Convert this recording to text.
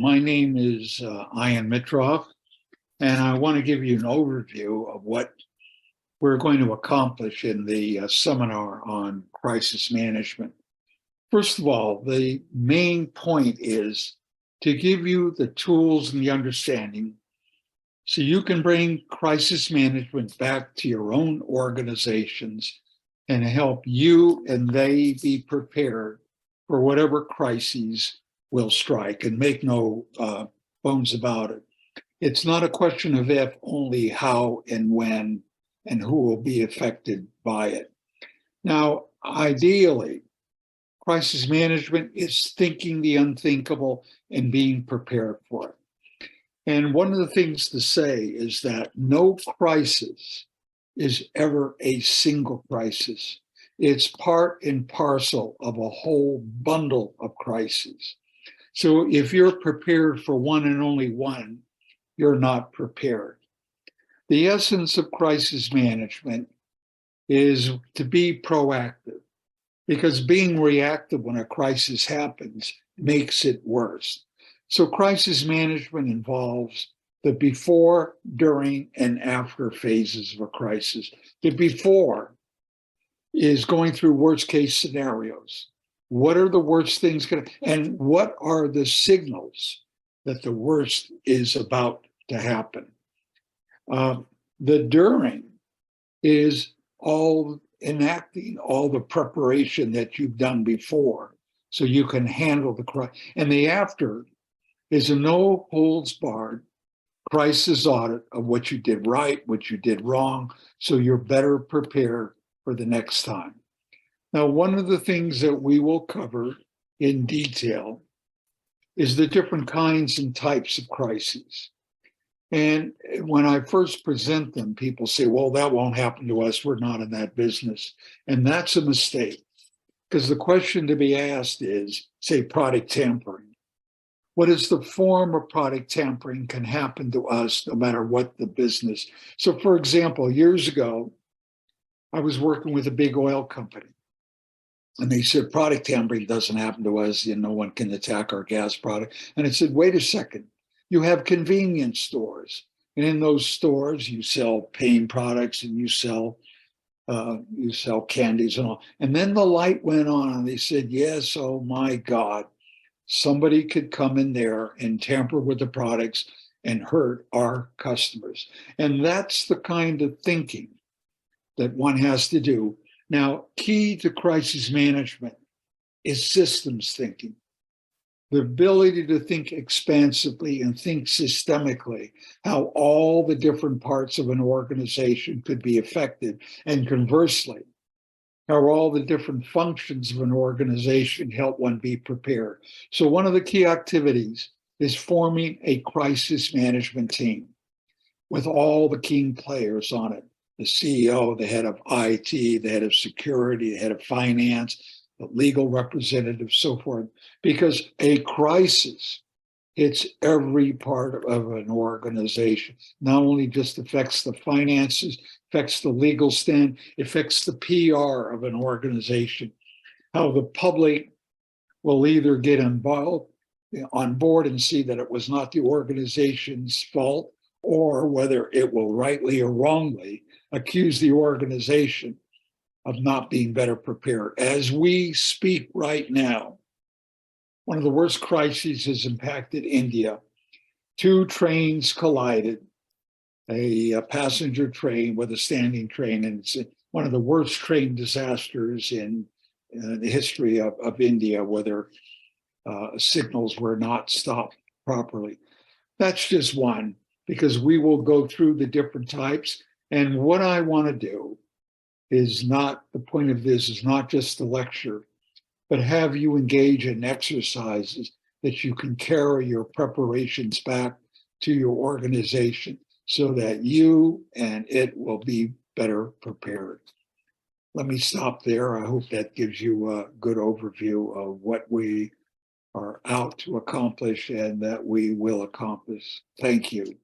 My name is Ian Mitroff, and I want to give you an overview of what we're going to accomplish in the seminar on crisis management. First of all, the main point is to give you the tools and the understanding so you can bring crisis management back to your own organizations and help you and they be prepared for whatever crises will strike, and make no bones about it. It's not a question of if, only how and when and who will be affected by it. Now, ideally, crisis management is thinking the unthinkable and being prepared for it. And one of the things to say is that no crisis is ever a single crisis. It's part and parcel of a whole bundle of crises. So if you're prepared for one and only one, you're not prepared. The essence of crisis management is to be proactive, because being reactive when a crisis happens makes it worse. So crisis management involves the before, during, and after phases of a crisis. The before is going through worst case scenarios. What are the worst things going to, and what are the signals that the worst is about to happen? The during is all enacting all the preparation that you've done before so you can handle the crisis. And the after is a no holds barred crisis audit of what you did right, what you did wrong, so you're better prepared for the next time. Now, one of the things that we will cover in detail is the different kinds and types of crises. And when I first present them, people say, well, that won't happen to us. We're not in that business. And that's a mistake, because the question to be asked is, say, product tampering. What is the form of product tampering can happen to us no matter what the business? So, for example, years ago, I was working with a big oil company. And they said, product tampering doesn't happen to us. No one can attack our gas product. And I said, wait a second. You have convenience stores. And in those stores, you sell pain products and you sell candies and all. And then the light went on and they said, yes, oh my God, somebody could come in there and tamper with the products and hurt our customers. And that's the kind of thinking that one has to do. Now, key to crisis management is systems thinking, the ability to think expansively and think systemically, how all the different parts of an organization could be affected, and conversely, how all the different functions of an organization help one be prepared. So one of the key activities is forming a crisis management team with all the key players on it. The CEO, the head of IT, the head of security, the head of finance, the legal representative, so forth. Because a crisis hits every part of an organization. Not only just affects the finances, affects the legal stand, affects the PR of an organization. How the public will either get involved on board and see that it was not the organization's fault, or whether it will rightly or wrongly accuse the organization of not being better prepared. As we speak right now, one of the worst crises has impacted India. 2 trains collided, a passenger train with a standing train, and it's one of the worst train disasters in the history of India, where their signals were not stopped properly. That's just one, because we will go through the different types. And what I want to do is not, the point of this is not just the lecture, but have you engage in exercises that you can carry your preparations back to your organization so that you and it will be better prepared. Let me stop there. I hope that gives you a good overview of what we are out to accomplish and that we will accomplish. Thank you.